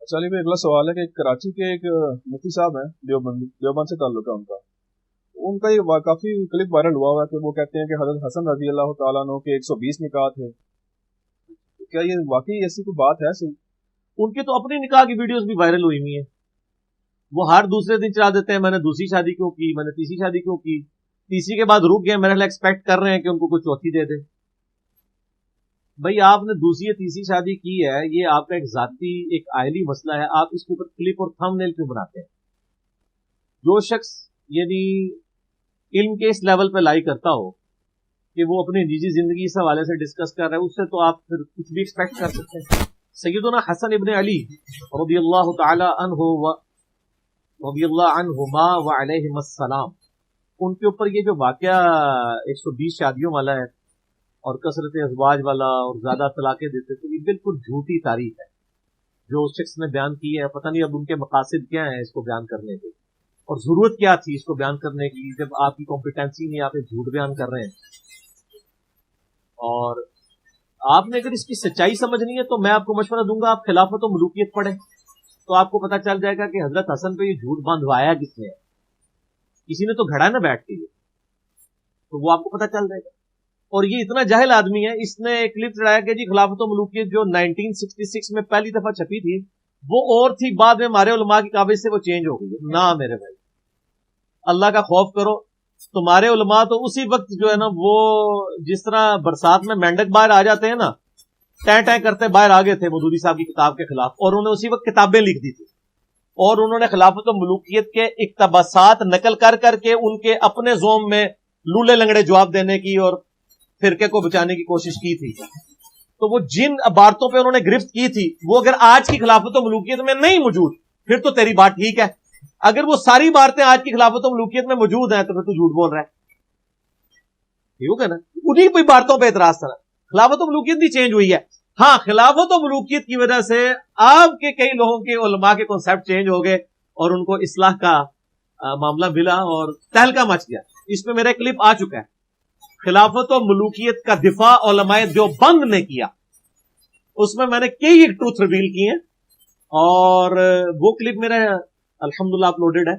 اچھا علی بھائی، اگلا سوال ہے کہ کراچی کے ایک مفتی صاحب ہیں، دیوبند سے تعلق ہے ان کا یہ کافی کلپ وائرل ہوا ہے کہ وہ کہتے ہیں کہ حضرت حسن رضی اللہ تعالیٰ عنہ کے 120 نکاح تھے. کیا یہ واقعی ایسی کوئی بات ہے صحیح؟ ان کی تو اپنی نکاح کی ویڈیوز بھی وائرل ہوئی ہوئی ہیں. وہ ہر دوسرے دن چلا دیتے ہیں میں نے دوسری شادی کیوں کی، میں نے تیسری شادی کیوں کی. تیسری کے بعد رک گئے، میرے خیال ایکسپیکٹ کر رہے ہیں کہ ان کو کوئی چوتھی دے دے. بھائی آپ نے دوسری یا تیسری شادی کی ہے، یہ آپ کا ایک ذاتی ایک آئلی مسئلہ ہے، آپ اس کے اوپر کلپ اور تھم نیل کیوں بناتے ہیں؟ جو شخص یعنی علم کے اس لیول پہ لائی کرتا ہو کہ وہ اپنی نجی زندگی اس حوالے سے ڈسکس کر رہا ہے، اس سے تو آپ پھر کچھ بھی ایکسپیکٹ کر سکتے ہیں. سیدنا حسن ابن علی رضی اللہ تعالی عنہما وعلیہم السلام، ان کے اوپر یہ جو واقعہ 120 شادیوں والا ہے اور کثرت ازواج والا اور زیادہ طلاقیں دیتے تھے، یہ بالکل جھوٹی تاریخ ہے جو اس شخص نے بیان کی ہے. پتہ نہیں اب ان کے مقاصد کیا ہیں اس کو بیان کرنے کے، اور ضرورت کیا تھی اس کو بیان کرنے کی جب آپ کی کمپیٹنسی نہیں، آپ ایک جھوٹ بیان کر رہے ہیں. اور آپ نے اگر اس کی سچائی سمجھنی ہے تو میں آپ کو مشورہ دوں گا آپ خلافت و ملوکیت پڑھیں، تو آپ کو پتہ چل جائے گا کہ حضرت حسن پہ یہ جھوٹ باندھوایا کس نے ہے. کسی نے تو گھڑا نہ بیٹھ کے، تو وہ آپ کو پتہ چل جائے گا. اور یہ اتنا جاہل آدمی ہے، اس نے ایک کلپ چڑھایا کہ جی خلافت و ملوکیت جو 1966 میں پہلی دفعہ چھپی تھی وہ اور تھی، بعد میں ہمارے علماء کی کابل سے وہ چینج ہو گئی. نہ میرے بھائی، اللہ کا خوف کرو. تمہارے علماء تو اسی وقت جو ہے نا، وہ جس طرح برسات میں مینڈک باہر آ جاتے ہیں نا، ٹیں ٹیں کرتے باہر آگے تھے مودودی صاحب کی کتاب کے خلاف، اور انہوں نے اسی وقت کتابیں لکھ دی تھی، اور انہوں نے خلافت و ملوکیت کے اقتباسات نقل کر کر کے ان کے اپنے زوم میں لولے لنگڑے جواب دینے کی اور فرقے کو بچانے کی کوشش کی تھی. تو وہ جن عبارتوں پہ انہوں نے گرفت کی تھی وہ اگر آج کی خلافت و ملوکیت میں نہیں موجود، پھر تو تیری بات ٹھیک ہے. اگر وہ ساری باتیں آج کی خلافت و ملوکیت میں موجود ہیں تو پھر تو جھوٹ بول رہا ہے. ٹھیک ہے نا؟ انہی کوئی باتوں پہ اعتراض تھا. خلافت و ملوکیت بھی چینج ہوئی ہے. ہاں، خلافت و ملوکیت کی وجہ سے آپ کے کئی لوگوں کے علماء کے کنسپٹ چینج ہو گئے اور ان کو اصلاح کا معاملہ ملا اور تہلکہ مچ گیا. اس پہ میرا کلپ آ چکا ہے. خلافت و ملوکیت کا دفاع علماء دیوبند نے کیا، اس میں میں نے کئی ایک ٹروتھ ریویل کی ہیں، اور وہ کلپ میرا الحمدللہ اپلوڈڈ ہے،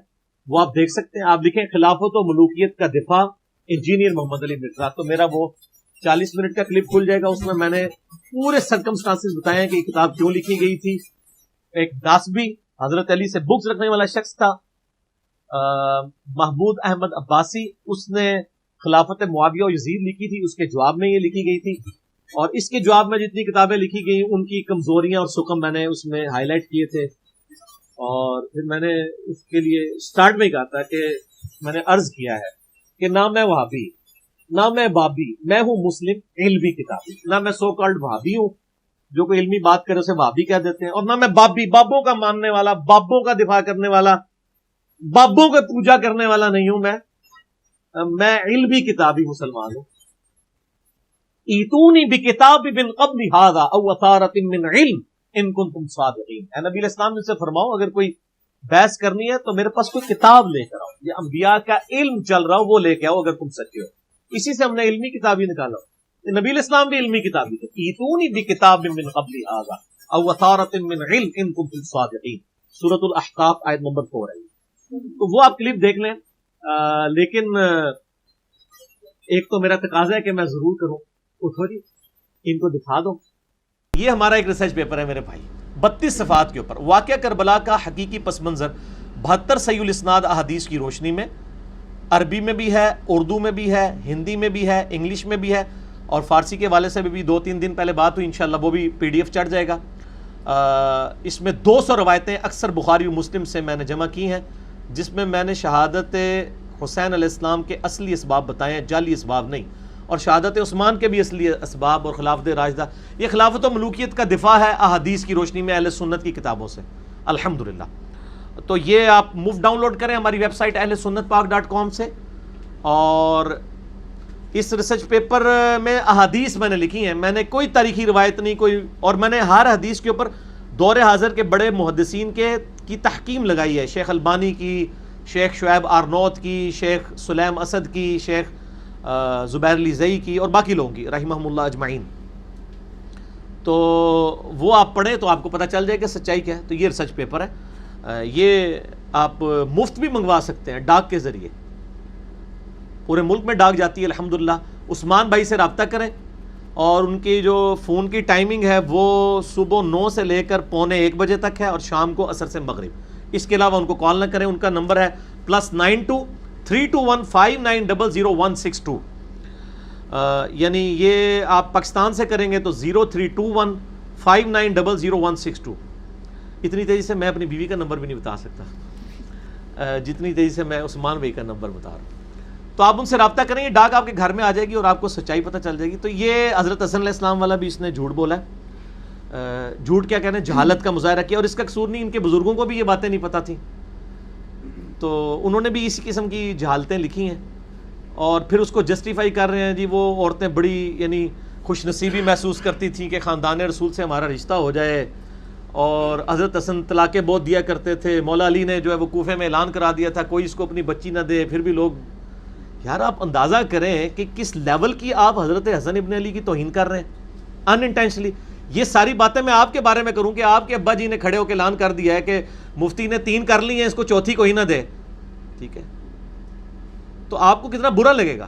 وہ آپ دیکھ سکتے ہیں. آپ لکھیں خلافت و ملوکیت کا دفاع انجینئر محمد علی مرزا، تو میرا وہ 40 منٹ کا کلپ کھل جائے گا. اس میں نے پورے سرکمسٹانسز بتائے ہیں کہ یہ کتاب کیوں لکھی گئی تھی. ایک داسبی حضرت علی سے بکس رکھنے والا شخص تھا، محمود احمد عباسی، اس نے خلافت معاویہ و یزید لکھی تھی، اس کے جواب میں یہ لکھی گئی تھی. اور اس کے جواب میں جتنی کتابیں لکھی گئی ان کی کمزوریاں اور سکم میں نے اس میں ہائی لائٹ کیے تھے. اور پھر میں نے اس کے لیے سٹارٹ میں کہا تھا کہ میں نے عرض کیا ہے کہ نہ میں وہابی، نہ میں بابی، میں ہوں مسلم علمی کتابی. نہ میں سو کالڈ وہابی ہوں جو کوئی علمی بات کرے اسے وہابی کہہ دیتے ہیں، اور نہ میں بابی، بابوں کا ماننے والا، بابوں کا دفاع کرنے والا، بابوں کو پوجا کرنے والا نہیں ہوں. میں علمی کتابی مسلمان ہوں. ایتونی بکتاب من قبل ھذا او اثارۃ من علم ان کنتم صادقین. اے نبی علیہ السلام سے فرماؤ اگر کوئی بحث کرنی ہے تو میرے پاس کوئی کتاب لے کر آؤ، یہ انبیاء کا علم چل رہا ہو وہ لے کے آؤ اگر تم سچے ہو. اسی سے ہم نے علمی کتابی نکالا. نبی علیہ السلام بھی علمی کتابی تھے. ایتونی بکتاب من قبل ھذا او اثارۃ من علم ان کنتم صادقین، سورۃ الاحقاف آیت نمبر 4 ہے. تو وہ آپ کلپ دیکھ لیں. لیکن ایک تو میرا تقاضا ہے کہ میں ضرور کروں، اٹھو جی ان کو دکھا دو. یہ ہمارا ایک ریسرچ پیپر ہے میرے بھائی، 32 صفحات کے اوپر واقعہ کربلا کا حقیقی پس منظر 72 صحیح الاسناد احادیث کی روشنی میں، عربی میں بھی ہے، اردو میں بھی ہے، ہندی میں بھی ہے، انگلش میں بھی ہے، اور فارسی کے والے سے بھی 2-3 دن پہلے بات ہوئی، انشاءاللہ وہ بھی PDF چڑھ جائے گا. اس میں 200 روایتیں اکثر بخاری و مسلم سے میں نے جمع کی ہیں، جس میں میں نے شہادت حسین علیہ السلام کے اصلی اسباب بتائے ہیں، جعلی اسباب نہیں، اور شہادت عثمان کے بھی اصلی اسباب، اور خلافت راشدہ. یہ خلافت و ملوکیت کا دفاع ہے احادیث کی روشنی میں اہل سنت کی کتابوں سے الحمدللہ. تو یہ آپ مفت ڈاؤن لوڈ کریں ہماری ویب سائٹ ahlsunnatpak.com سے. اور اس ریسرچ پیپر میں احادیث میں نے لکھی ہیں، میں نے کوئی تاریخی روایت نہیں کوئی، اور میں نے ہر حدیث کے اوپر دور حاضر کے بڑے محدثین کی تحکیم لگائی ہے، شیخ البانی کی، شیخ شعیب آرنوت کی، شیخ سلیم اسد کی، شیخ زبیر علی زئی کی، اور باقی لوگوں کی رحمہم اللہ اجمعین. تو وہ آپ پڑھیں تو آپ کو پتہ چل جائے کہ سچائی کیا ہے. تو یہ ریسرچ پیپر ہے, یہ آپ مفت بھی منگوا سکتے ہیں ڈاک کے ذریعے, پورے ملک میں ڈاک جاتی ہے الحمدللہ. عثمان بھائی سے رابطہ کریں, اور ان کی جو فون کی ٹائمنگ ہے وہ صبح 9 سے لے کر 12:45 بجے تک ہے, اور شام کو عصر سے مغرب. اس کے علاوہ ان کو کال نہ کریں. ان کا نمبر ہے +92-321-5900-162. یعنی یہ آپ پاکستان سے کریں گے تو 0321-5900-162. اتنی تیزی سے میں اپنی بیوی کا نمبر بھی نہیں بتا سکتا جتنی تیزی سے میں عثمان بھائی کا نمبر بتا رہا ہوں. تو آپ ان سے رابطہ کریں گے, ڈاک آپ کے گھر میں آ جائے گی اور آپ کو سچائی پتہ چل جائے گی. تو یہ حضرت حسن علیہ السلام والا بھی اس نے جھوٹ بولا ہے. جھوٹ کیا کہنا ہے, جہالت کا مظاہرہ کیا, اور اس کا قصور نہیں, ان کے بزرگوں کو بھی یہ باتیں نہیں پتہ تھیں, تو انہوں نے بھی اسی قسم کی جہالتیں لکھی ہیں, اور پھر اس کو جسٹیفائی کر رہے ہیں. جی وہ عورتیں بڑی یعنی خوش نصیبی محسوس کرتی تھیں کہ خاندان رسول سے ہمارا رشتہ ہو جائے, اور حضرت حسن طلاقیں بہت دیا کرتے تھے. مولا علی نے جو ہے وہ کوفے میں اعلان کرا دیا تھا کوئی اس کو اپنی بچی نہ دے, پھر بھی لوگ. یار آپ اندازہ کریں کہ کس لیول کی آپ حضرت حسن ابن علی کی توہین کر رہے ہیں ان انٹینشنلی. یہ ساری باتیں میں آپ کے بارے میں کروں کہ آپ کے ابا جی نے کھڑے ہو کے اعلان کر دیا ہے کہ مفتی نے 3 کر لی ہیں, اس کو چوتھی کوئی نہ دے, ٹھیک ہے, تو آپ کو کتنا برا لگے گا.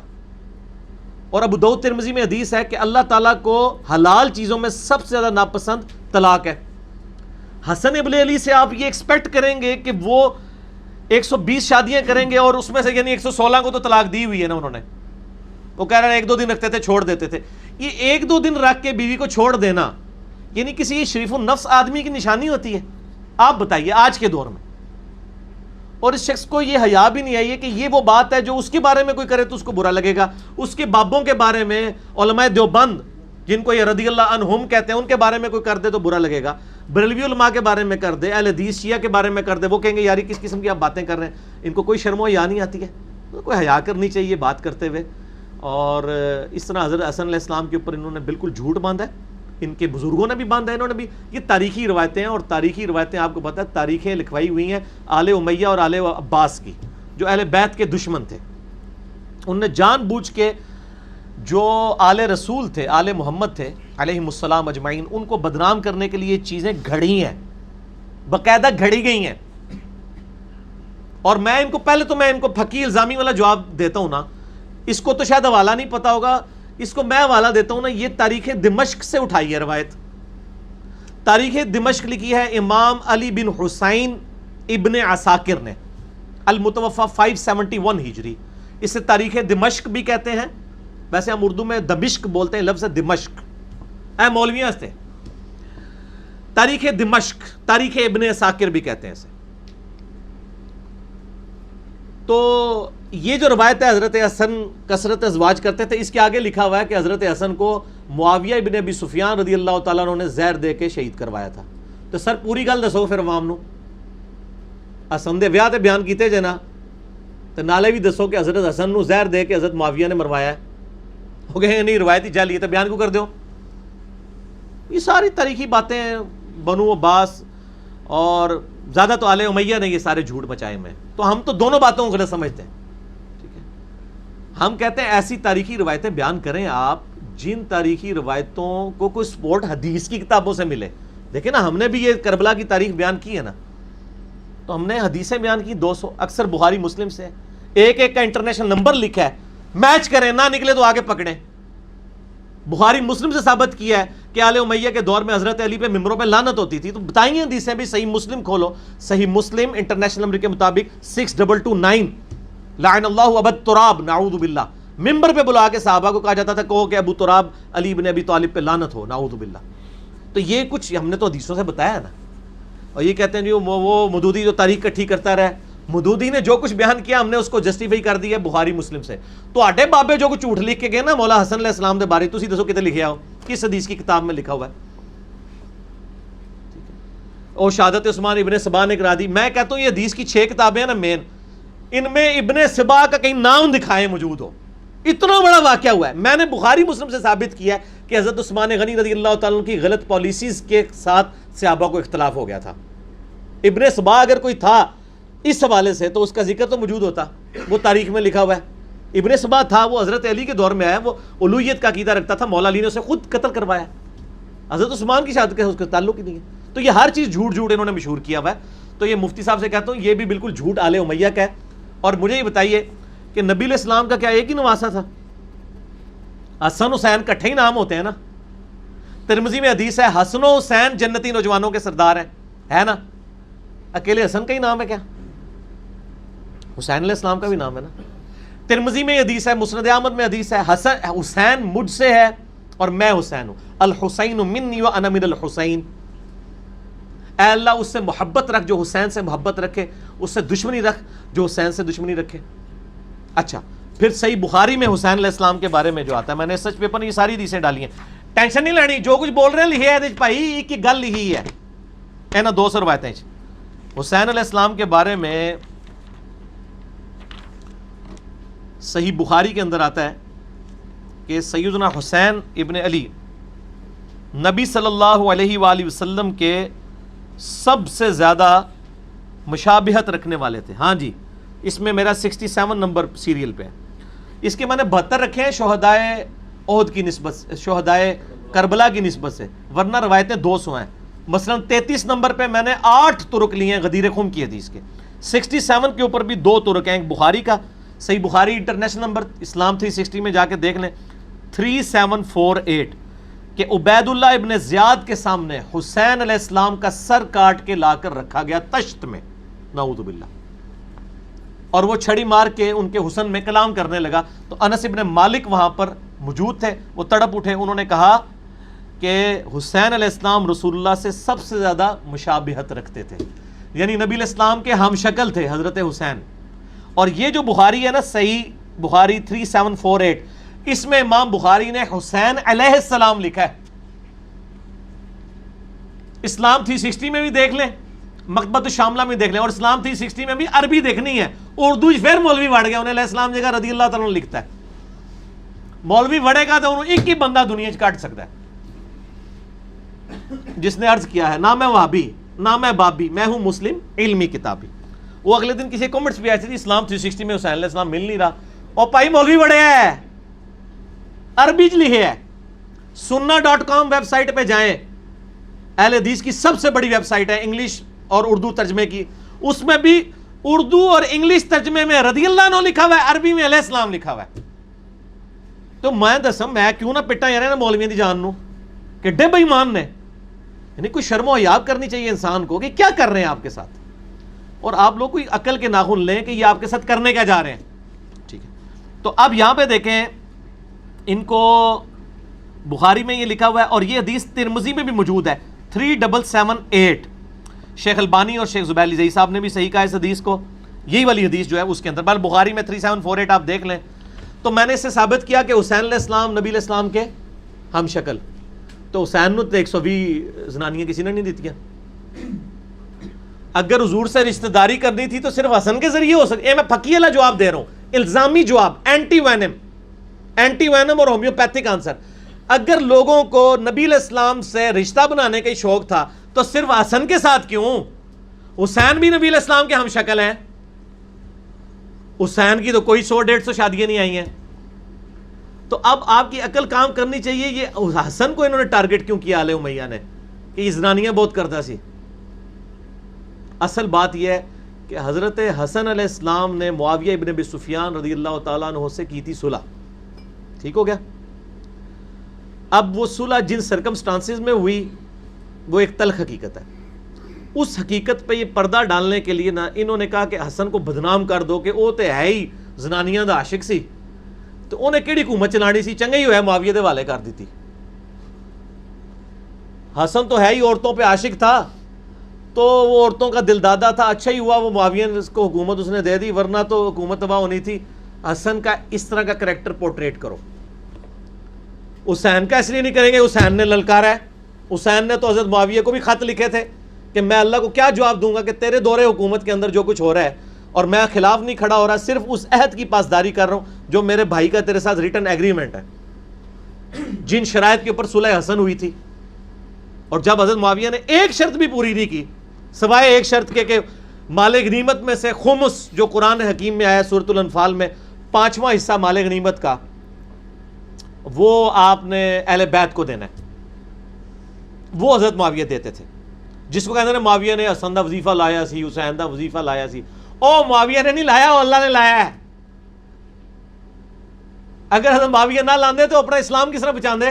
اور ابو داؤد ترمذی میں حدیث ہے کہ اللہ تعالیٰ کو حلال چیزوں میں سب سے زیادہ ناپسند طلاق ہے. حسن ابن علی سے آپ یہ ایکسپیکٹ کریں گے کہ وہ 120 شادیاں کریں گے, اور اس میں سے یعنی 116 کو تو طلاق دی ہوئی ہے نا انہوں نے. وہ کہہ رہے ہیں 1-2 دن رکھتے تھے چھوڑ دیتے تھے. یہ 1-2 دن رکھ کے بیوی کو چھوڑ دینا یعنی کسی شریف النفس آدمی کی نشانی ہوتی ہے؟ آپ بتائیے آج کے دور میں. اور اس شخص کو یہ حیا بھی نہیں آئی ہے کہ یہ وہ بات ہے جو اس کے بارے میں کوئی کرے تو اس کو برا لگے گا. اس کے بابوں کے بارے میں علماء دیوبند جن کو یہ رضی اللہ عنہم کہتے ہیں ان کے بارے میں کوئی کر دے تو برا لگے گا. بریلوی علماء کے بارے میں کر دے, اہل حدیث شیعہ کے بارے میں کر دے, وہ کہیں گے یار کس قسم کی آپ باتیں کر رہے ہیں, ان کو کوئی شرم و حیا نہیں آتی ہے. کوئی حیا کرنی چاہیے بات کرتے ہوئے. اور اس طرح حضرت حسن علیہ السلام کے اوپر انہوں نے بالکل جھوٹ باندھا ہے, ان کے بزرگوں نے بھی باندھا ہے, انہوں نے بھی. یہ تاریخی روایتیں ہیں, اور تاریخی روایتیں آپ کو پتہ ہے تاریخیں لکھوائی ہوئی ہیں آل امیہ اور آل عباس کی, جو اہل بیت کے دشمن تھے. انہوں نے جان بوجھ کے جو آل رسول تھے, آل محمد تھے علیہم السلام اجمعین, ان کو بدنام کرنے کے لیے چیزیں گھڑی ہیں, باقاعدہ گھڑی گئی ہیں. اور میں ان کو پہلے تو میں ان کو پھکی الزامی والا جواب دیتا ہوں نا, اس کو تو شاید حوالہ نہیں پتا ہوگا, اس کو میں حوالہ دیتا ہوں نا. یہ تاریخ دمشق سے اٹھائی ہے روایت. تاریخ دمشق لکھی ہے امام علی بن حسین ابن عساکر نے, المتوفى 571 ہجری. اسے تاریخ دمشق بھی کہتے ہیں, ویسے ہم اردو میں دمشق بولتے ہیں, لفظ دمشق اے مولویاں سے. تاریخ دمشق, تاریخ ابن عساکر بھی کہتے ہیں اسے. تو یہ جو روایت ہے حضرت حسن کثرت ازواج کرتے تھے, اس کے آگے لکھا ہوا ہے کہ حضرت حسن کو معاویہ ابن ابی سفیان رضی اللہ تعالیٰ عنہ نے زہر دے کے شہید کروایا تھا. تو سر پوری گل دسو پھر عوام نو, حسن دے ویاہ تے بیان کیتے جے نا, تو نالے بھی دسو کہ حضرت حسن نو زہر دے کے حضرت معاویہ نے مروایا ہے. ہو گئے نہیں روایتی جعلی ہے تو بیان کیوں کر دیو. یہ ساری تاریخی باتیں بنو عباس اور زیادہ تو آل امیہ نے یہ سارے جھوٹ مچائے میں. تو ہم تو دونوں باتوں کو غلط سمجھتے ہیں, ٹھیک ہے. ہم کہتے ہیں ایسی تاریخی روایتیں بیان کریں آپ جن تاریخی روایتوں کو کوئی سپورٹ حدیث کی کتابوں سے ملے. دیکھیں نا ہم نے بھی یہ کربلا کی تاریخ بیان کی ہے نا, تو ہم نے حدیثیں بیان کی 200, اکثر بخاری مسلم سے, ایک ایک کا انٹرنیشنل نمبر لکھا ہے, میچ کریں, نہ نکلے تو آگے پکڑیں. بخاری مسلم سے ثابت کیا ہے کہ آل امیہ کے دور میں حضرت علی پہ ممبروں پہ لعنت ہوتی تھی. تو بتائیں گے حدیثیں بھی, صحیح مسلم کھولو, صحیح مسلم انٹرنیشنل نمبر کے مطابق 6229, لعن اللہ ابا تراب نعوذ باللہ. ممبر پہ بلا کے صحابہ کو کہا جاتا تھا کہو کہ ابو تراب علی بن ابی طالب پہ لعنت ہو, نعوذ باللہ. تو یہ کچھ ہم نے تو حدیثوں سے بتایا ہے نا. اور یہ کہتے ہیں جی وہ مودودی جو تاریخ کٹھی کرتا رہا, مودودی نے جو کچھ بیان کیا ہم نے اس کو جسٹیفائی کر دیا بخاری مسلم سے. تو آٹے بابے جو کچھ جھوٹ لکھ کے گئے نا مولا حسن علیہ السلام دے بارے, تسی دسو کتے لکھیا ہو, کس حدیث کی کتاب میں لکھا ہوا ہے. اور شہادت عثمان ابن سبا نے کرا دی. میں کہتا ہوں یہ حدیث کی 6 کتابیں ہیں نا مین, ان میں ابن سبا کا کہیں نام دکھائے موجود ہو. اتنا بڑا واقعہ ہوا ہے. میں نے بخاری مسلم سے ثابت کیا ہے کہ حضرت عثمان غنی رضی اللہ تعالیٰ عنہ کی غلط پالیسیز کے ساتھ صحابہ کو اختلاف ہو گیا تھا. ابن سبا اگر کوئی تھا اس حوالے سے تو اس کا ذکر تو موجود ہوتا, وہ تاریخ میں لکھا ہوا ہے. ابن سبا تھا, وہ حضرت علی کے دور میں آیا, وہ الوہیت کا عقیدہ رکھتا تھا, مولا علی نے اسے خود قتل کروایا. حضرت عثمان کی شہادت کا اس کا تعلق ہی نہیں ہے. تو یہ ہر چیز جھوٹ جھوٹ انہوں نے مشہور کیا ہوا ہے. تو یہ مفتی صاحب سے کہتا ہوں یہ بھی بالکل جھوٹ آل امیہ کا ہے. اور مجھے یہ بتائیے کہ نبی علیہ السلام کا کیا ایک ہی نواسا تھا؟ حسن حسین کٹھے ہی نام ہوتے ہیں نا. ترمذی میں حدیث ہے حسن و حسین جنتی نوجوانوں کے سردار ہیں, ہے نا؟ اکیلے حسن کا ہی نام ہے کیا؟ حسین علیہ السلام کا بھی نام ہے نا. ترمذی میں حدیث ہے, مسند احمد میں حدیث ہے, حسین مجھ سے ہے اور میں حسین ہوں. الحسین منی وانا من الحسین. اے اللہ اس سے محبت رکھ جو حسین سے محبت رکھے, اس سے دشمنی رکھ جو حسین سے دشمنی رکھے. اچھا پھر صحیح بخاری میں حسین علیہ السلام کے بارے میں جو آتا ہے, میں نے سچ پیپر میں یہ ساری حدیثیں ڈالی ہیں, ٹینشن نہیں لینی, جو کچھ بول رہے ہیں لکھے ہے بھائی, ایک کی گل لکھی ہے نا. 200 روایتیں حسین علیہ السلام کے بارے میں صحیح بخاری کے اندر آتا ہے کہ سیدنا حسین ابن علی نبی صلی اللہ علیہ وآلہ وسلم کے سب سے زیادہ مشابہت رکھنے والے تھے. ہاں جی, اس میں میرا 67 نمبر سیریل پہ ہے. اس کے میں نے 72 رکھے ہیں شہدائے احد کی نسبت سے, شہدائے کربلا کی نسبت سے, ورنہ روایتیں 200 ہیں. مثلا 33 نمبر پہ میں نے 8 طرق لیے ہیں غدیر خم کی حدیث کے. 67 کے اوپر بھی 2 طرق ہیں, ایک بخاری کا صحیح بخاری انٹرنیشنل نمبر اسلام 360 میں جا کے دیکھ لیں 3748 کہ عبید اللہ ابن زیاد کے سامنے حسین علیہ السلام کا سر کاٹ کے لا کر رکھا گیا تشت میں, نعوذ باللہ, اور وہ چھڑی مار کے ان کے حسن میں کلام کرنے لگا. تو انس ابن مالک وہاں پر موجود تھے, وہ تڑپ اٹھے, انہوں نے کہا کہ حسین علیہ السلام رسول اللہ سے سب سے زیادہ مشابہت رکھتے تھے, یعنی نبی علیہ السلام کے ہم شکل تھے حضرت حسین. اور یہ جو بخاری ہے نا صحیح بخاری 3748, اس میں امام بخاری نے حسین علیہ السلام لکھا ہے. اسلام 360 میں بھی دیکھ لیں, مکتبۃ الشاملہ میں دیکھ لیں, اور اسلام 360 میں بھی عربی دیکھنی ہے. اردو پھر مولوی وڑ گیا, انہیں علیہ السلام جگہ رضی اللہ تعالیٰ لکھتا ہے. مولوی وڑے گا تو انہوں ایک ہی بندہ دنیا کاٹ سکتا ہے جس نے عرض کیا ہے نہ میں وہابی نہ میں بابی, میں ہوں مسلم علمی کتابی. وہ اگلے دن کسی کمنٹس بھی آئی تھی اسلام 360 میں حسین علیہ السلام مل نہیں رہا, اور پائی مولوی بڑے ہے, عربی لکھے ہے. sunna.com ویب سائٹ پہ جائیں, اہل حدیث کی سب سے بڑی ویب سائٹ ہے انگلش اور اردو ترجمے کی, اس میں بھی اردو اور انگلش ترجمے میں رضی اللہ عنہ لکھا ہوا ہے, عربی میں علیہ السلام لکھا ہوا ہے. تو میں دسم میں کیوں نہ پٹا یار نا مولویوں دی جان نو کہ ڈے بے ایمان نے, یعنی کوئی شرم و حیا کرنی چاہیے انسان کو کہ کیا کر رہے ہیں آپ کے ساتھ, اور آپ لوگ کوئی عقل کے ناخن لیں کہ یہ آپ کے ساتھ کرنے کیا جا رہے ہیں. ٹھیک ہے, تو اب یہاں پہ دیکھیں ان کو بخاری میں یہ لکھا ہوا ہے, اور یہ حدیث ترمذی میں بھی موجود ہے 3778. شیخ البانی اور شیخ زبیر علی صاحب نے بھی صحیح کہا اس حدیث کو, یہی والی حدیث جو ہے اس کے اندر. بل بخاری میں 3748 آپ دیکھ لیں. تو میں نے اس سے ثابت کیا کہ حسین علیہ السلام نبی علیہ السلام کے ہم شکل. تو حسین نے 120 زنانیاں کسی نے نہیں دیتی. اگر حضور سے رشتہ داری کرنی تھی تو صرف حسن کے ذریعے ہو سکتی. میں پھکی والا جواب دے رہا ہوں, الزامی جواب, اینٹی وینم اور ہومیوپیتھک آنسر. اگر لوگوں کو نبی علیہ السلام سے رشتہ بنانے کا شوق تھا تو صرف حسن کے ساتھ کیوں؟ حسین بھی نبی علیہ السلام کے ہم شکل ہیں. حسین کی تو کوئی 100-150 شادیاں نہیں آئی ہیں. تو اب آپ کی عقل کام کرنی چاہیے. یہ حسن کو انہوں نے ٹارگٹ کیوں کیا آل امیہ نے کہ یہ زنانیاں بہت کرتا سی؟ اصل بات یہ ہے کہ حضرت حسن علیہ السلام نے معاویہ ابن ابی سفیان رضی اللہ تعالیٰ عنہ سے کی تھی صلح. ٹھیک ہو گیا. اب وہ صلح جن سرکمسٹانسز میں ہوئی وہ ایک تلخ حقیقت ہے. اس حقیقت پہ یہ پردہ ڈالنے کے لیے نا انہوں نے کہا کہ حسن کو بدنام کر دو کہ وہ تو ہے ہی زنانیاں دا عاشق سی, تو انہیں کیڑی حکومت چلانی سی, چنگا ہی ہوا معاویہ دے والے کر دیتی. حسن تو ہے ہی عورتوں پہ عاشق تھا, تو وہ عورتوں کا دل دادا تھا, اچھا ہی ہوا وہ معاویہ کو حکومت اس نے دے دی, ورنہ تو حکومت تباہ ہونی تھی. حسن کا اس طرح کا کریکٹر پورٹریٹ کرو. حسین کا اس لیے نہیں کریں گے حسین نے للکارا ہے. حسین نے تو حضرت معاویہ کو بھی خط لکھے تھے کہ میں اللہ کو کیا جواب دوں گا کہ تیرے دور حکومت کے اندر جو کچھ ہو رہا ہے اور میں خلاف نہیں کھڑا ہو رہا, صرف اس عہد کی پاسداری کر رہا ہوں جو میرے بھائی کا تیرے ساتھ ریٹن ایگریمنٹ ہے, جن شرائط کے اوپر صلح حسن ہوئی تھی. اور جب حضرت معاویہ نے ایک شرط بھی پوری نہیں کی سوائے ایک شرط کے کہ مال غنیمت میں سے خمس جو قرآن حکیم میں آیا سورۃ الانفال میں 5واں حصہ مال غنیمت کا وہ آپ نے اہل بیت کو دینا ہے. وہ حضرت معاویہ دیتے تھے. جس کو کہتے ہیں معاویہ نے حسن دا وظیفہ لایا سی, حسین دا وظیفہ لایا سی, او معاویہ نے نہیں لایا, اللہ نے لایا ہے. اگر حضرت معاویہ نہ لاندے تو اپنا اسلام کس طرح بچاندے؟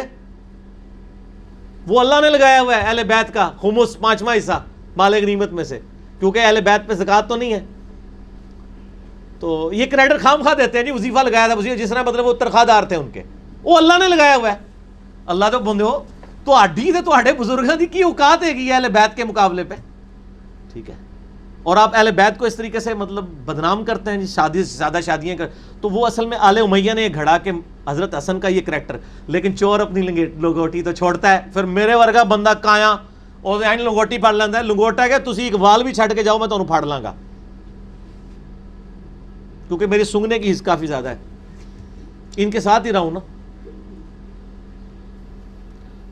وہ اللہ نے لگایا ہوا ہے اہل بیت کا خمس 5واں حصہ مال غنیمت میں سے, کیونکہ اہل بیت پہ زکوٰۃ تو نہیں ہے. تو یہ کریڈٹ خام خواہ دیتے ہیں جی, وظیفہ لگایا تھا وظیفہ, جس طرح مطلب وہ تنخواہ دار تھے ان کے, وہ اللہ نے لگایا ہوا ہے. اللہ تو بندے ہو تو ہڈی تے تو ہڈے بزرگاں دی کی اوقات ہے گی اہل بیت کے مقابلے پہ, ٹھیک ہے. اور آپ اہل بیت کو اس طریقے سے مطلب بدنام کرتے ہیں جی, شادی سادہ شادیاں کر, تو وہ اصل میں آل امیہ نے گھڑا کہ حضرت حسن کا یہ کریکٹر, لیکن چور اپنی لنگوٹی تو چھوڑتا ہے. پھر میرے ورگا بندہ کایا اور لنگوٹی پڑ لینا ہے, لنگوٹا کہ تسی ایک وال بھی چھڈ کے جاؤ میں تمہیں پھاڑ لاں گا, کیونکہ میری سنگنے کی حص کافی زیادہ ہے, ان کے ساتھ ہی رہا ہوں نا.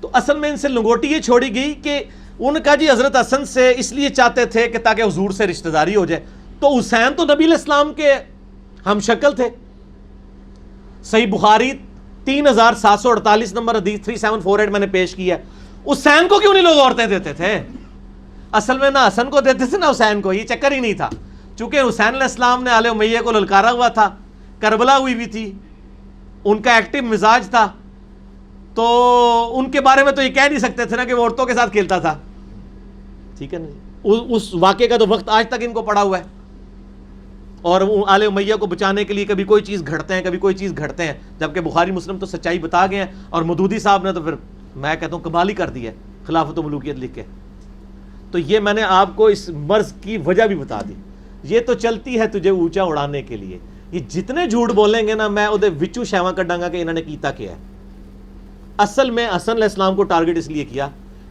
تو اصل میں ان سے لنگوٹی یہ چھوڑی گئی کہ ان کا جی حضرت حسن سے اس لیے چاہتے تھے کہ تاکہ حضور سے رشتہ داری ہو جائے. تو حسین تو نبی علیہ السلام کے ہم شکل تھے. صحیح بخاری 3748 نمبر حدیث 3748 میں نے پیش کیا ہے. حسین کو کیوں نہیں لوگ عورتیں دیتے تھے؟ اصل میں نہ حسن کو دیتے تھے نہ حسین کو, یہ چکر ہی نہیں تھا. چونکہ حسین علیہ السلام نے آل امیہ کو للکارا ہوا تھا, کربلا ہوئی بھی تھی, ان کا ایکٹیو مزاج تھا, تو ان کے بارے میں تو یہ کہہ نہیں سکتے تھے نا کہ وہ عورتوں کے ساتھ کھیلتا تھا, ٹھیک ہے نا. اس واقعے کا تو وقت آج تک ان کو پڑا ہوا ہے. اور آل امیہ کو بچانے کے لیے کبھی کوئی چیز گھڑتے ہیں, کبھی کوئی چیز گھڑتے ہیں, جبکہ بخاری مسلم تو سچائی بتا گئے ہیں. اور مودودی صاحب نے تو پھر میں کہتا ہوں کمال ہی کر دی ہے خلافت و ملوکیت لکھ کے. تو یہ میں نے آپ کو اس مرض کی وجہ بھی بتا دی. یہ تو چلتی ہے تجھے اونچا اڑانے کے لیے. یہ جتنے جھوٹ بولیں گے نا میں وہ وچو شیواں کڈاں گا کہ انہوں نے کیتا کیا ہے. اصل میں حسن علیہ السلام کو ٹارگٹ اس لیے کیا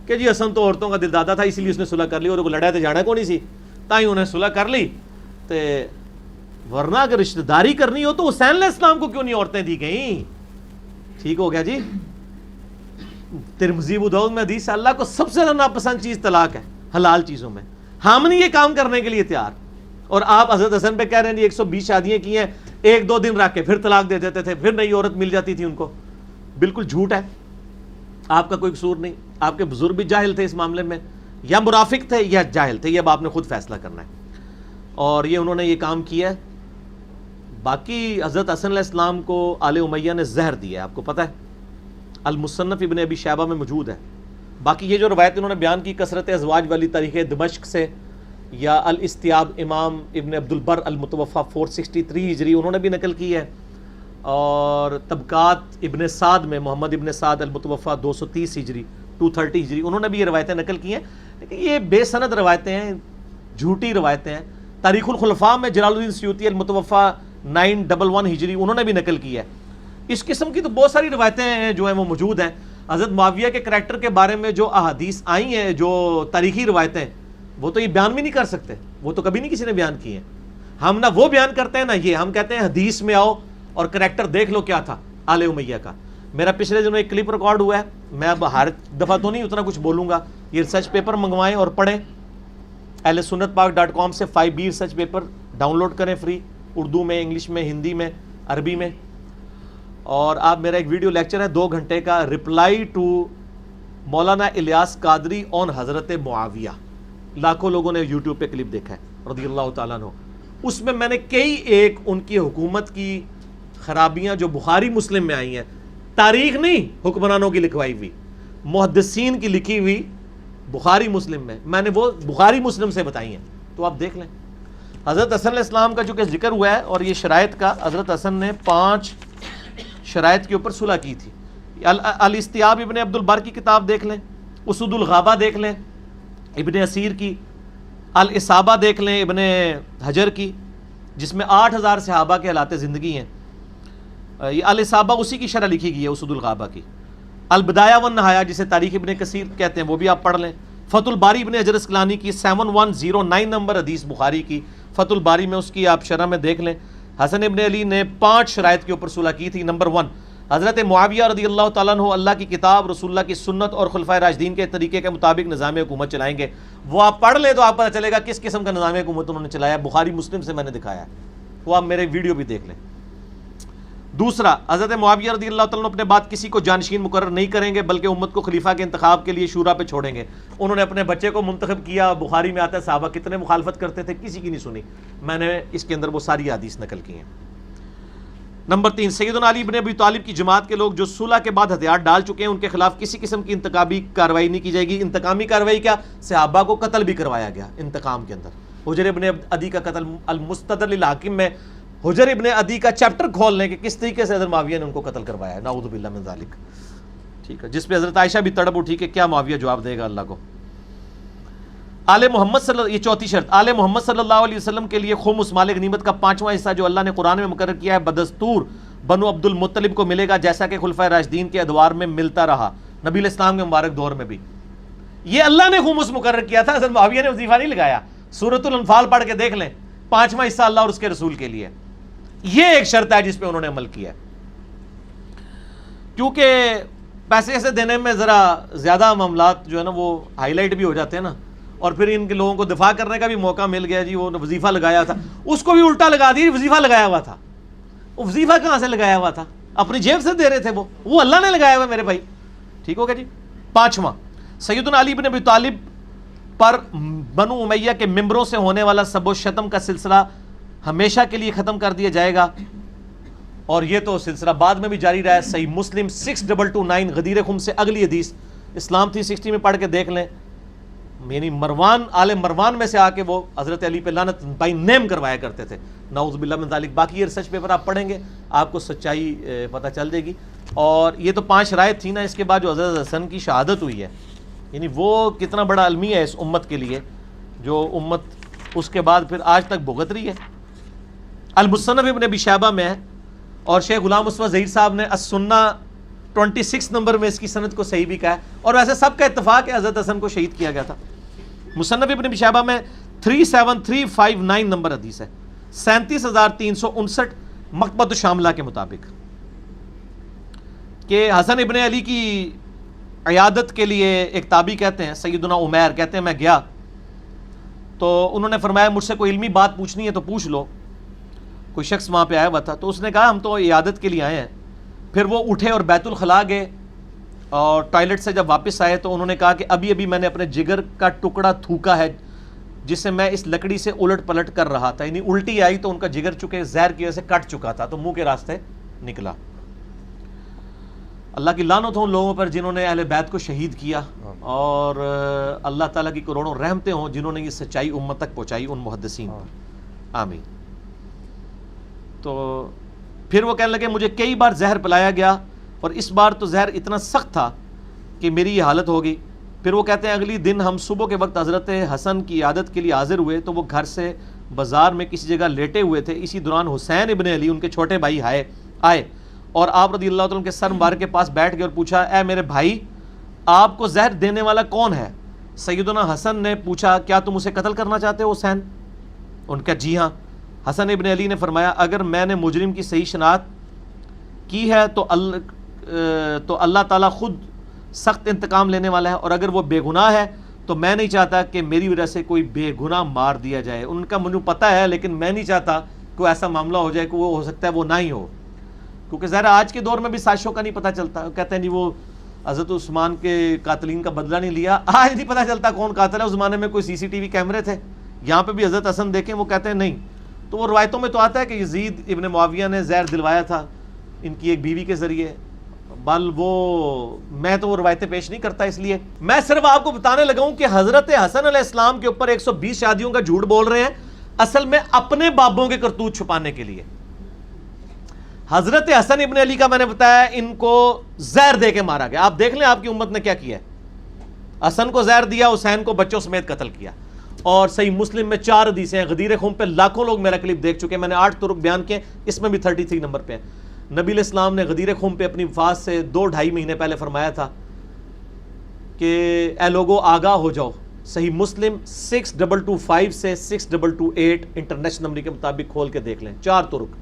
کہ جی حسن تو عورتوں کا دل دادا تھا, اسی لیے اس نے صلح کر لی, اور کو لڑائی تو جانا کو نہیں سی, تاہی انہیں صلح کر لی. ورنہ اگر رشتہ داری کرنی ہو تو حسین علیہ السلام کو کیوں نہیں عورتیں دی گئیں؟ ٹھیک ہو گیا جی. ترمذی ابو داؤد میں حدیث ہے اللہ کو سب سے زیادہ ناپسند چیز طلاق ہے حلال چیزوں میں. ہم نہیں یہ کام کرنے کے لیے تیار, اور آپ حضرت حسن پہ کہہ رہے ہیں جی 120 شادیاں کی ہیں, 1-2 دن رکھ کے پھر طلاق دے دیتے تھے, پھر نئی عورت مل جاتی تھی ان کو. بالکل جھوٹ ہے, آپ کا کوئی قصور نہیں. آپ کے بزرگ بھی جاہل تھے اس معاملے میں, یا مرافق تھے یا جاہل تھے, یہ اب آپ نے خود فیصلہ کرنا ہے. اور یہ انہوں نے یہ کام کیا ہے. باقی حضرت حسن علیہ السلام کو آل امیہ نے زہر دیا ہے, آپ کو پتہ ہے, المصنف ابن ابی شیبہ میں موجود ہے. باقی یہ جو روایت انہوں نے بیان کی کثرت ازواج والی تاریخ دمشق سے, یا الاستیاب امام ابن عبد البر المتوفی 463 ہجری انہوں نے بھی نقل کی ہے, اور طبقات ابن سعد میں محمد ابن سعد المتوفی 230 ہجری 230 ہجری انہوں نے بھی یہ روایتیں نقل کی ہیں. لیکن یہ بے سند روایتیں ہیں, جھوٹی روایتیں ہیں. تاریخ الخلفاء میں جلال الدین سیوطی المتوفی 911 ہجری انہوں نے بھی نقل کی ہے. اس قسم کی تو بہت ساری روایتیں ہیں جو ہیں وہ موجود ہیں. حضرت معاویہ کے کریکٹر کے بارے میں جو احادیث آئی ہیں, جو تاریخی روایتیں, وہ تو یہ بیان بھی نہیں کر سکتے, وہ تو کبھی نہیں کسی نے بیان کی ہیں. ہم نہ وہ بیان کرتے ہیں نہ یہ, ہم کہتے ہیں حدیث میں آؤ اور کریکٹر دیکھ لو کیا تھا آل امیہ کا. میرا پچھلے دنوں ایک کلپ ریکارڈ ہوا ہے, میں اب ہر دفعہ تو نہیں اتنا کچھ بولوں گا, یہ ریسرچ پیپر منگوائیں اور پڑھیں. ahlsunnatpak.com سے 5B research paper download کریں فری, اردو میں, انگلش میں, ہندی میں, عربی میں. اور آپ میرا ایک ویڈیو لیکچر ہے 2 گھنٹے کا, رپلائی ٹو مولانا الیاس قادری آن حضرت معاویہ, لاکھوں لوگوں نے یوٹیوب پہ کلپ دیکھا ہے رضی اللہ تعالیٰ عنہ. اس میں نے کئی ایک ان کی حکومت کی خرابیاں جو بخاری مسلم میں آئی ہیں, تاریخ نہیں حکمرانوں کی لکھوائی ہوئی, محدثین کی لکھی ہوئی بخاری مسلم میں نے وہ بخاری مسلم سے بتائی ہیں, تو آپ دیکھ لیں. حضرت حسن علیہ السلام کا چونکہ ذکر ہوا ہے, اور یہ شرائط کا, حضرت حسن نے 5 شرائط کے اوپر صلح کی تھی. الاستیاب ابن عبد البر کی کتاب دیکھ لیں, اسود الغابہ دیکھ لیں ابن اسیر کی, الاصابہ دیکھ لیں ابن حجر کی, جس میں 8000 صحابہ کے حالات زندگی ہیں. یہ الاصابہ اسی کی شرح لکھی گئی ہے اسود الغابہ کی. البدایہ والنہایہ جسے تاریخ ابن کثیر کہتے ہیں, وہ بھی آپ پڑھ لیں. فتح الباری ابن حجر اسقلانی کی 7109 نمبر حدیث بخاری کی, فتح الباری میں اس کی آپ شرح میں دیکھ لیں. حسن ابن علی نے 5 شرائط کے اوپر صلح کی تھی. نمبر 1, حضرت معاویہ رضی اللہ تعالیٰ عنہ اللہ کی کتاب, رسول اللہ کی سنت اور خلفائے راشدین کے طریقے کے مطابق نظام حکومت چلائیں گے. وہ آپ پڑھ لیں تو آپ پتہ چلے گا کس قسم کا نظام حکومت انہوں نے چلایا. بخاری مسلم سے میں نے دکھایا ہے, وہ آپ میرے ویڈیو بھی دیکھ لیں. دوسرا، حضرت معاویہ رضی اللہ تعالیٰ عنہ اپنے بعد کسی کو جانشین مقرر نہیں کریں گے بلکہ امت کو خلیفہ کے انتخاب کے لیے شورا پہ چھوڑیں گے. انہوں نے اپنے بچے کو منتخب کیا. بخاری میں آتا ہے صحابہ کتنے مخالفت کرتے تھے, کسی کی نہیں سنی. میں نے اس کے اندر وہ ساری حدیث نقل کی ہیں. نمبر 3، سیدنا علی بن ابی طالب کی جماعت کے لوگ جو صلح کے بعد ہتھیار ڈال چکے ہیں ان کے خلاف کسی قسم کی انتقامی کارروائی نہیں کی جائے گی. انتقامی کارروائی کیا؟ صحابہ کو قتل بھی کروایا گیا انتقام کے اندر. حجر ابن عدی کا قتل المستدرک للحاکم میں حجر ابن عدی کا چیپٹر کھول لیں کہ کس طریقے سے حضرت معاویہ نے ان کو قتل کروایا ہے. نعوذ باللہ من ذالک. ٹھیک ہے, جس پہ حضرت عائشہ بھی تڑپ اٹھی کہ کیا معاویہ جواب دے گا اللہ کو. آل محمد یہ چوتھی شرط, آل محمد صلی اللہ علیہ وسلم کے لیے خمس مال غنیمت کا 5واں حصہ جو اللہ نے قرآن میں مقرر کیا ہے بدستور بنو عبد المطلب کو ملے گا, جیسا کہ خلفائے راشدین کے ادوار میں ملتا رہا, نبی علیہ السلام کے مبارک دور میں بھی. یہ اللہ نے خمس مقرر کیا تھا, حضرت معاویہ نے وظیفہ نہیں لگایا. سورۃ الانفال پڑھ کے دیکھ لیں, 5واں حصہ اللہ اور اس کے رسول کے لیے. یہ ایک شرط ہے جس پہ انہوں نے عمل کیا ہے, کیونکہ پیسے ایسے دینے میں ذرا زیادہ معاملات جو ہے نا وہ ہائی لائٹ بھی ہو جاتے ہیں نا, اور پھر ان کے لوگوں کو دفاع کرنے کا بھی موقع مل گیا. جی وہ وظیفہ لگایا تھا, اس کو بھی الٹا لگا دیا, وظیفہ لگایا ہوا تھا. وہ وظیفہ کہاں سے لگایا ہوا تھا؟ اپنی جیب سے دے رہے تھے, وہ اللہ نے لگایا ہوا میرے بھائی. ٹھیک ہو گیا جی. 5واں, سیدنا علی بن ابی طالب پر بنو امیہ کے ممبروں سے ہونے والا سب و شتم کا سلسلہ ہمیشہ کے لیے ختم کر دیا جائے گا, اور یہ تو سلسلہ بعد میں بھی جاری رہا ہے. صحیح مسلم 6229 غدیر خم سے اگلی حدیث اسلام 360 میں پڑھ کے دیکھ لیں. یعنی مروان آل مروان میں سے آ کے وہ حضرت علی پہ لعنت بائی نیم کروایا کرتے تھے. نعوذ باللہ من ذالک. باقی یہ ریسرچ پیپر آپ پڑھیں گے آپ کو سچائی پتہ چل جائے گی. اور یہ تو 5 شرائط تھی نا, اس کے بعد جو حضرت حسن کی شہادت ہوئی ہے, یعنی وہ کتنا بڑا المیہ ہے اس امت کے لیے, جو امت اس کے بعد پھر آج تک بھگت رہی ہے. المصنف ابن ابی شیبہ میں ہے, اور شیخ غلام مصطفیٰ ظہیر صاحب نے السنہ 26 نمبر میں اس کی سند کو صحیح بھی کہا ہے. اور ویسے سب کا اتفاق ہے حضرت حسن کو شہید کیا گیا تھا. مصنف ابن ابی شیبہ میں 37359 نمبر حدیث ہے, 37359 مکتبۃ الشاملہ کے مطابق, کہ حسن ابن علی کی عیادت کے لیے ایک تابعی کہتے ہیں سیدنا عمیر کہتے ہیں میں گیا تو انہوں نے فرمایا مجھ سے کوئی علمی بات پوچھنی ہے تو پوچھ لو. کوئی شخص وہاں پہ آیا ہوا تھا, تو اس نے کہا ہم تو عیادت کے لیے آئے ہیں. پھر وہ اٹھے اور بیت الخلاء گئے, اور ٹوائلٹ سے جب واپس آئے تو انہوں نے کہا کہ ابھی ابھی میں نے اپنے جگر کا ٹکڑا تھوکا ہے جسے میں اس لکڑی سے الٹ پلٹ کر رہا تھا. یعنی الٹی آئی تو ان کا جگر چکے زہر کی وجہ سے کٹ چکا تھا, تو منہ کے راستے نکلا. اللہ کی لعنت ہوں لوگوں پر جنہوں نے اہل بیت کو شہید کیا, اور اللہ تعالیٰ کی کروڑوں رحمتیں ہوں جنہوں نے یہ سچائی امت تک پہنچائی, ان محدثین پر. آمین. تو پھر وہ کہنے لگے مجھے کئی بار زہر پلایا گیا, اور اس بار تو زہر اتنا سخت تھا کہ میری یہ حالت ہو گئی. پھر وہ کہتے ہیں اگلی دن ہم صبح کے وقت حضرت حسن کی عیادت کے لیے حاضر ہوئے تو وہ گھر سے بازار میں کسی جگہ لیٹے ہوئے تھے. اسی دوران حسین ابن علی ان کے چھوٹے بھائی آئے اور آپ رضی اللہ تعالیٰ کے سر مبارک کے پاس بیٹھ گئے اور پوچھا اے میرے بھائی آپ کو زہر دینے والا کون ہے؟ سیدنا حسن نے پوچھا کیا تم اسے قتل کرنا چاہتے ہو حسین؟ ان کا جی ہاں. حسن ابن علی نے فرمایا اگر میں نے مجرم کی صحیح شناخت کی ہے تو اللہ تعالیٰ خود سخت انتقام لینے والا ہے, اور اگر وہ بے گناہ ہے تو میں نہیں چاہتا کہ میری وجہ سے کوئی بے گناہ مار دیا جائے. ان کا مجھے پتہ ہے لیکن میں نہیں چاہتا کوئی ایسا معاملہ ہو جائے کہ وہ ہو سکتا ہے وہ نہ ہی ہو, کیونکہ ظاہر آج کے دور میں بھی سازشوں کا نہیں پتہ چلتا. کہتے ہیں جی وہ حضرت عثمان کے قاتلین کا بدلہ نہیں لیا, آج نہیں پتہ چلتا کون قاتل ہے. اس زمانے میں کوئی سی سی ٹی وی کیمرے تھے, یہاں پہ بھی حضرت حسن دیکھیں وہ کہتے ہیں نہیں. تو وہ روایتوں میں تو آتا ہے کہ یزید ابن معاویہ نے زہر دلوایا تھا ان کی ایک بیوی کے ذریعے, بل میں تو وہ روایتیں پیش نہیں کرتا. اس لیے میں صرف آپ کو بتانے لگا ہوں کہ حضرت حسن علیہ السلام کے اوپر 120 شادیوں کا جھوٹ بول رہے ہیں, اصل میں اپنے بابوں کے کرتوت چھپانے کے لیے. حضرت حسن ابن علی کا میں نے بتایا ان کو زہر دے کے مارا گیا. آپ دیکھ لیں آپ کی امت نے کیا کیا ہے. حسن کو زہر دیا, حسین کو بچوں سمیت قتل کیا. اور صحیح مسلم میں 4 حدیثیں ہیں. غدیر خم پہ لاکھوں لوگ میرا کلپ دیکھ چکے ہیں, میں نے 8 طرق بیان کیے, اس میں بھی 33 نمبر پہ ہیں. نبی علیہ السلام نے غدیر خم پہ اپنی وفات سے 2-2.5 مہینے پہلے فرمایا تھا کہ اے لوگو آگاہ ہو جاؤ. صحیح مسلم 6225 سے 6228 انٹرنیشنل نمبر کے مطابق کھول کے دیکھ لیں. 4 طرق.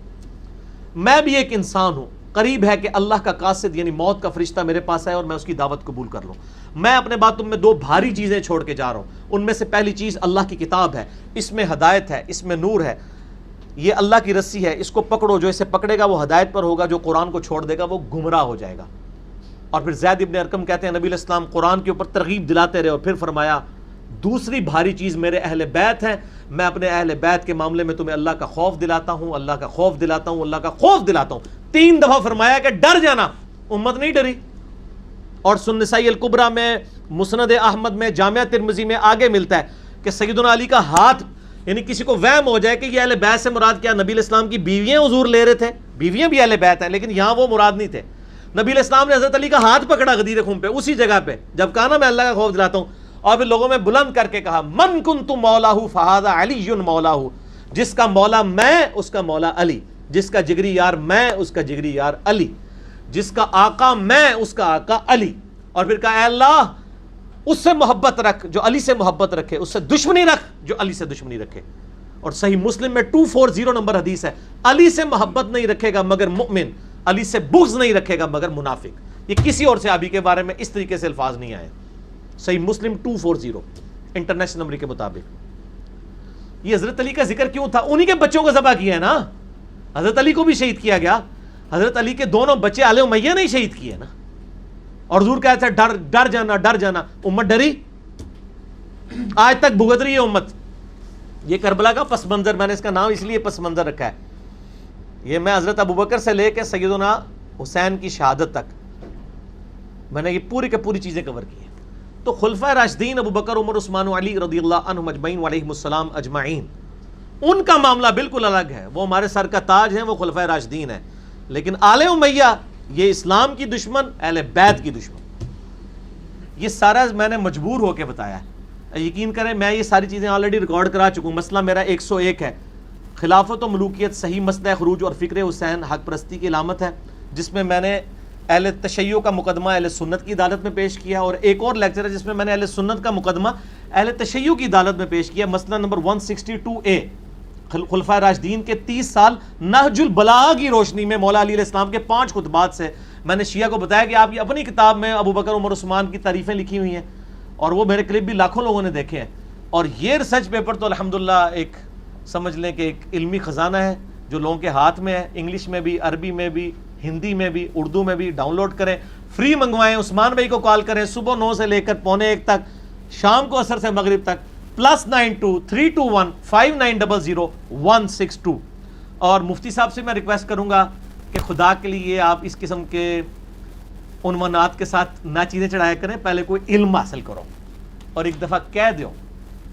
میں بھی ایک انسان ہوں, قریب ہے کہ اللہ کا قاصد یعنی موت کا فرشتہ میرے پاس آئے اور میں اس کی دعوت قبول کر لوں. میں اپنے بعد تم میں 2 بھاری چیزیں چھوڑ کے جا رہا ہوں. ان میں سے پہلی چیز اللہ کی کتاب ہے, اس میں ہدایت ہے, اس میں نور ہے. یہ اللہ کی رسی ہے، اس کو پکڑو، جو اسے پکڑے گا وہ ہدایت پر ہوگا، جو قرآن کو چھوڑ دے گا وہ گمراہ ہو جائے گا۔ اور پھر زید ابن ارقم کہتے ہیں نبی علیہ السلام قرآن کے اوپر ترغیب دلاتے رہے، اور پھر فرمایا دوسری بھاری چیز میرے اہل بیت ہیں، میں اپنے اہل بیت کے معاملے میں تمہیں اللہ کا خوف دلاتا ہوں، اللہ کا خوف دلاتا ہوں، اللہ کا خوف دلاتا ہوں۔ 3 دفعہ فرمایا کہ ڈر جانا، امت نہیں ڈری۔ اور سنن نسائی الکبریٰ میں، مسند احمد میں، جامعہ ترمذی میں آگے ملتا ہے کہ سیدنا علی کا ہاتھ، یعنی کسی کو وہم ہو جائے کہ یہ اہل بیت سے مراد کیا، نبی علیہ السلام کی بیویاں حضور لے رہے تھے، بیویاں بھی اہل بیت ہیں لیکن یہاں وہ مراد نہیں تھے۔ نبی علیہ السلام نے حضرت علی کا ہاتھ پکڑا غدیر خم پہ، اسی جگہ پہ جب کہا نا میں اللہ کا خوف دلاتا ہوں، اور پھر لوگوں میں بلند کر کے کہا من کنت مولاہ فہذا علی مولاہ، جس کا مولا میں اس کا مولا علی، جس کا جگری یار میں اس کا جگری یار علی، جس کا آقا میں اس کا آقا علی۔ اور پھر کہا اے اللہ اس سے محبت رکھ جو علی سے محبت رکھے، اس سے دشمنی رکھ جو علی سے دشمنی رکھے۔ اور صحیح مسلم میں 240 نمبر حدیث ہے، علی سے محبت نہیں رکھے گا مگر مؤمن، علی سے بغض نہیں رکھے گا مگر منافق۔ یہ کسی اور صحابی کے بارے میں اس طریقے سے الفاظ نہیں آئے۔ صحیح مسلم 240 انٹرنیشنل نمبر کے مطابق۔ یہ حضرت علی کا ذکر کیوں تھا؟ انہی کے بچوں کو ذبح کیا ہے نا، حضرت علی کو بھی شہید کیا گیا، حضرت علی کے دونوں بچے آل امیہ نے شہید کیے نا۔ اور حضور کہتے ہیں ڈر جانا ڈر جانا، امت ڈری؟ آج تک بھگت رہی ہے امت۔ یہ کربلا کا پس منظر، میں نے اس کا نام اس لیے پس منظر رکھا ہے، یہ میں حضرت ابوبکر سے لے کے سیدنا حسین کی شہادت تک میں نے یہ پوری کے پوری چیزیں کور کی ہیں۔ تو خلفائے راشدین ابوبکر، عمر، عثمان و علی رضی اللہ عنہم اجمعین وعلیہم السلام اجمعین، ان کا معاملہ بالکل الگ ہے، وہ ہمارے سر کا تاج ہیں، وہ خلفائے راشدین ہیں۔ لیکن آل امیہ یہ اسلام کی دشمن، اہل بیت کی دشمن۔ یہ سارا میں نے مجبور ہو کے بتایا ہے، یقین کریں میں یہ ساری چیزیں آلریڈی ریکارڈ کرا چکا ہوں۔ مسئلہ میرا 101 ہے، خلافت و ملوکیت، صحیح مسئلہ خروج اور فکر حسین حق پرستی کی علامت ہے، جس میں میں نے اہل تشیع کا مقدمہ اہل سنت کی عدالت میں پیش کیا، اور ایک اور لیکچر ہے جس میں نے اہل سنت کا مقدمہ اہل تشیع کی عدالت میں پیش کیا۔ مسئلہ نمبر 162A، خلفائے راشدین کے 30 سال نہج البلاغہ کی روشنی میں مولا علی علیہ السلام کے 5 خطبات سے میں نے شیعہ کو بتایا کہ آپ یہ اپنی کتاب میں ابوبکر، عمر، عثمان کی تعریفیں لکھی ہوئی ہیں، اور وہ میرے کلپ بھی لاکھوں لوگوں نے دیکھے ہیں۔ اور یہ ریسرچ پیپر تو الحمدللہ ایک سمجھ لیں کہ ایک علمی خزانہ ہے جو لوگوں کے ہاتھ میں ہے، انگلش میں بھی، عربی میں بھی، ہندی میں بھی، اردو میں بھی۔ ڈاؤن لوڈ کریں، فری منگوائیں، عثمان بھائی کو کال کریں، صبح 9 سے لے کر پونے 1 تک، شام کو عصر سے مغرب تک، +92 321 5900 162۔ اور مفتی صاحب سے میں ریکویسٹ کروں گا کہ خدا کے لیے آپ اس قسم کے عنوانات کے ساتھ نہ چیزیں چڑھایا کریں، پہلے کوئی علم حاصل کرو اور ایک دفعہ کہہ دو،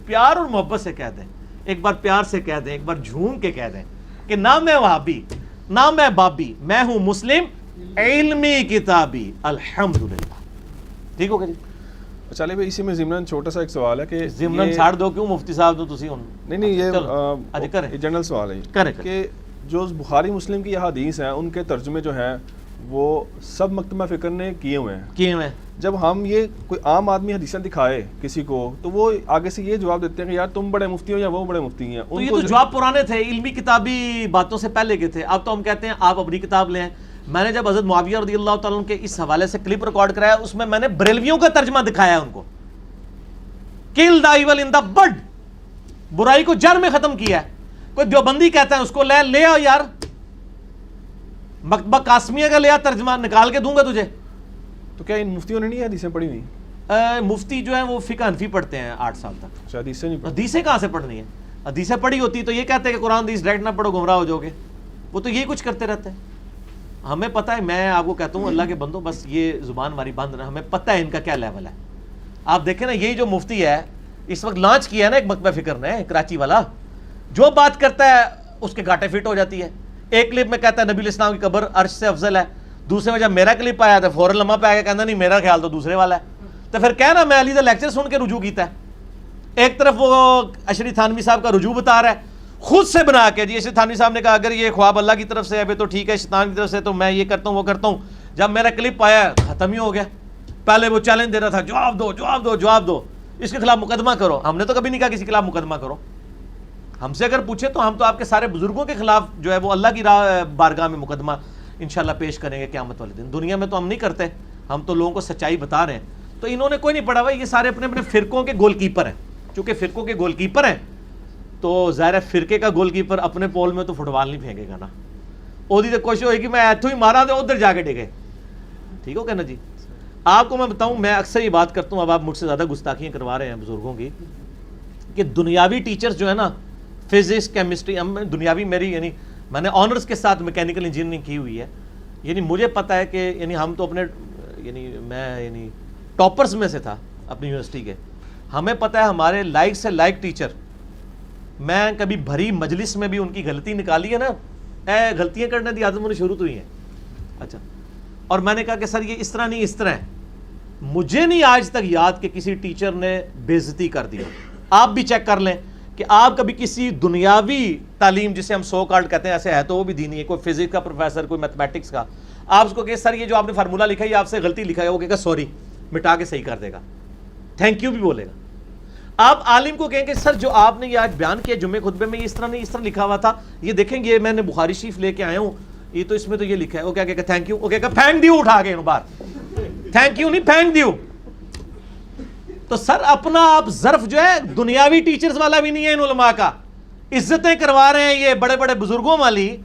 پیار اور محبت سے کہہ دیں، ایک بار پیار سے کہہ دیں، ایک بار جھوم کے کہہ دیں کہ نہ میں وہابی، نہ میں بابی، میں ہوں مسلم علمی کتابی الحمدللہ۔ ٹھیک ہو گیا جی؟ چلے بھائی، اسی میں ضمن چھوٹا سا ایک سوال ہے کہ ضمن چھاڑ دو کیوں مفتی صاحب تو تسی نہیں یہ جنرل سوال ہے کہ جو بخاری مسلم کی احادیث ہیں ان کے ترجمے جو ہیں وہ سب مکتبہ فکر نے کیے ہوئے ہیں۔ جب ہم یہ کوئی عام آدمی حدیثیں دکھائے کسی کو تو وہ آگے سے یہ جواب دیتے ہیں کہ یار تم بڑے مفتی ہو یا وہ بڑے مفتی ہیں۔ تو یہ تو جواب پرانے تھے، علمی کتابی باتوں سے پہلے کے تھے۔ اب تو ہم کہتے ہیں آپ اپنی کتاب لیں۔ میں نے جب حضرت معاویہ رضی اللہ تعالیٰ عنہ کے اس حوالے سے کلپ ریکارڈ کرایا، اس میں نے بریلویوں کا ترجمہ دکھایا ان کو، کل دا ایول ان دا بڈ، برائی کو جڑ میں ختم کیا ہے۔ کوئی دیوبندی کہتا ہے اس کو لے آؤ یار، مکتبہ قاسمیہ کا لیا ترجمہ، نکال کے دوں گا تجھے۔ تو کیا ان مفتیوں نے نہیں حدیثیں پڑھی ہوئی؟ مفتی جو ہیں وہ فقہ حنفی پڑھتے ہیں 8 سال تک۔ اچھا، حدیثیں نہیں پڑھی؟ حدیثیں کہاں سے پڑھنی ہے؟ حدیثیں پڑھی ہوتی تو یہ کہتے ہیں کہ قرآن حدیث ڈائریکٹ نہ پڑھو گمراہ ہو جاؤ گے، وہ تو یہی کچھ کرتے رہتے ہیں۔ ہمیں پتہ ہے، میں آپ کو کہتا ہوں اللہ کے بندوں، بس یہ زبان ہماری بند رہا، ہمیں پتہ ہے ان کا کیا لیول ہے۔ آپ دیکھیں نا، یہی جو مفتی ہے اس وقت لانچ کیا ہے نا ایک مکتبہ فکر نے، کراچی والا، جو بات کرتا ہے اس کے گھاٹے فٹ ہو جاتی ہے۔ ایک کلپ میں کہتا ہے نبی علیہ السلام کی قبر عرش سے افضل ہے، دوسرے میں جب میرا کلپ آیا تو فوراً لمحہ پہ آیا کہنا نہیں میرا خیال تو دوسرے والا ہے۔ تو پھر کہنا میں علی دا لیکچر سن کے رجوع کیتا ہے۔ ایک طرف وہ اشری تھانوی صاحب کا رجوع بتا رہا ہے خود سے بنا کے، جی اشری تھانوی صاحب نے کہا اگر یہ خواب اللہ کی طرف سے ہے تو ٹھیک ہے، شیطان کی طرف سے تو میں یہ کرتا ہوں وہ کرتا ہوں۔ جب میرا کلپ آیا ختم ہی ہو گیا۔ پہلے وہ چیلنج دے رہا تھا جواب دو جواب دو جواب دو، اس کے خلاف مقدمہ کرو۔ ہم نے تو کبھی نہیں کہا کسی کے خلاف مقدمہ کرو، ہم سے اگر پوچھے تو ہم تو آپ کے سارے بزرگوں کے خلاف جو ہے وہ اللہ کی بارگاہ میں مقدمہ انشاءاللہ پیش کریں گے قیامت والے دن۔ دنیا میں تو ہم نہیں کرتے، ہم تو لوگوں کو سچائی بتا رہے ہیں۔ تو انہوں نے کوئی نہیں پڑھا ہوا، یہ سارے اپنے اپنے فرقوں کے گول کیپر ہیں۔ چونکہ فرقوں کے گول کیپر ہیں تو ظاہر فرقے کا گول کیپر اپنے پول میں تو فٹ بال نہیں پھینکے گا نا, وہی تو کوشش ہوئی کہ میں ایتھو ہی مارا تو ادھر جا کے ڈگے. ٹھیک ہو کہنا جی. آپ کو میں بتاؤں, میں اکثر یہ بات کرتا ہوں, اب آپ مجھ سے زیادہ گستاخیاں کروا رہے ہیں بزرگوں کی, کہ دنیاوی ٹیچرز جو ہے نا فزکس کیمسٹری, دنیاوی میری یعنی میں نے آنرز کے ساتھ میکینیکل انجینئرنگ کی ہوئی ہے, یعنی مجھے پتہ ہے کہ یعنی ہم تو اپنے میں ٹاپرز میں سے تھا اپنی یونیورسٹی کے, ہمیں پتہ ہے ہمارے لائک سے لائک ٹیچر, میں کبھی بھری مجلس میں بھی ان کی غلطی نکالی ہے نا, غلطیاں کرنے کی عادت مجھے شروع تو ہی ہے. اچھا, اور میں نے کہا کہ سر یہ اس طرح نہیں اس طرح ہے. مجھے نہیں آج تک یاد کہ کسی ٹیچر نے بے عزتی کر دی. آپ بھی چیک کر لیں کہ آپ کبھی کسی دنیاوی تعلیم جسے ہم سو کالڈ کہتے ہیں, ایسے ہے تو وہ بھی دینی ہے, کوئی فزکس کا پروفیسر, کوئی میتھمیٹکس کا, آپ اس کو کہ سر یہ جو آپ نے فارمولہ لکھا ہے یہ آپ سے غلطی لکھا ہے, وہ کہے گا سوری, مٹا کے صحیح کر دے گا, تھینک یو بھی بولے گا. آپ عالم کو کہیں کہ سر جو آپ نے یہ آج بیان کیا جمعے خطبے میں یہ اس طرح نہیں اس طرح لکھا ہوا تھا, یہ دیکھیں گے میں نے بخاری شریف لے کے آیا ہوں, یہ تو اس میں تو یہ لکھا ہے, وہ کیا کہے گا تھینک یو, وہ کہے گا پھینک دیو اٹھا کے باہر, تھینک یو نہیں پھینک دیو. تو سر اپنا آپ ظرف جو ہے دنیاوی ٹیچرز والا بھی نہیں ہے ان علماء کا, عزتیں کروا رہے ہیں یہ بڑے بڑے بزرگوں والی,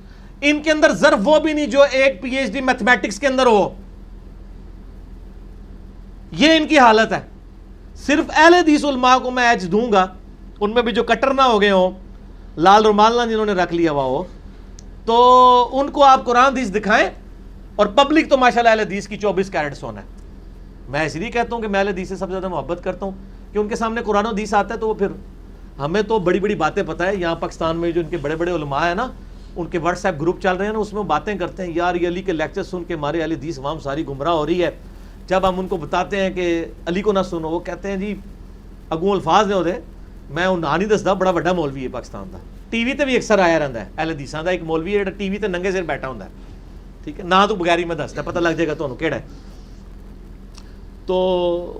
ان کے اندر ظرف وہ بھی نہیں جو ایک پی ایچ ڈی میتھمیٹکس کے اندر ہو. یہ ان کی حالت ہے. صرف اہل حدیث علماء کو میں ایج دوں گا, ان میں بھی جو کٹر نہ ہو گئے ہوں, لال رومال نہ جنہوں نے رکھ لیا ہوا ہو, تو ان کو آپ قرآن حدیث دکھائیں, اور پبلک تو ماشاءاللہ اہل حدیث کی 24 کیرٹ سونا ہے. میں اس لیے کہتا ہوں کہ میں اہل حدیث سے سب سے زیادہ محبت کرتا ہوں کہ ان کے سامنے قرآن و حدیث آتا ہے تو وہ پھر ہمیں تو بڑی بڑی باتیں پتہ ہے. یہاں پاکستان میں جو ان کے بڑے بڑے علماء ہیں نا, ان کے واٹس ایپ گروپ چل رہے ہیں نا, اس میں باتیں کرتے ہیں یار یہ علی کے لیکچر سن کے ہمارے اہل حدیث عوام ساری گمراہ ہو رہی ہے. جب ہم ان کو بتاتے ہیں کہ علی کو نہ سنو, وہ کہتے ہیں جی اگوں الفاظ نے ہوتے, میں وہ نہ نہیں دستا, بڑا بڑا مولوی ہے پاکستان کا, ٹی وی تے بھی اکثر آیا رہتا ہے اہل حدیثاں دا ایک مولوی ہے ٹی وی تے ننگے سر بیٹھا ہوندا ہے. ٹھیک ہے, نہ تو بغیر ہی میں دستا, پتہ لگ جائے گا تمہیں کیڑا ہے. تو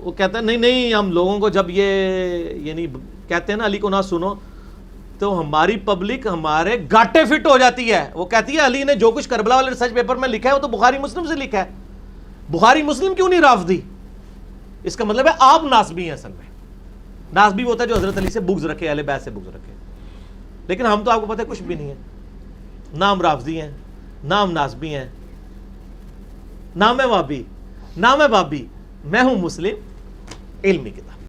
وہ کہتا ہے نہیں نہیں, ہم لوگوں کو جب یہ یعنی کہتے ہیں نا علی کو نہ سنو, تو ہماری پبلک ہمارے گاٹے فٹ ہو جاتی ہے. وہ کہتی ہے علی نے جو کچھ کربلا والے ریسرچ پیپر میں لکھا ہے وہ تو بخاری مسلم سے لکھا ہے, بخاری مسلم کیوں نہیں رافضی؟ اس کا مطلب ہے آپ ناسبی ہیں. اصل میں ناسبی ہوتا ہے جو حضرت علی سے بغض رکھے, اہل بیت سے بغض رکھے. لیکن ہم تو آپ کو پتہ ہے کچھ بھی نہیں ہے, نہ ہم رافضی ہیں, نہ ہم ناسبی ہیں, نہ میں وابی, نہ میں بابی, میں ہوں مسلم علمی کتاب.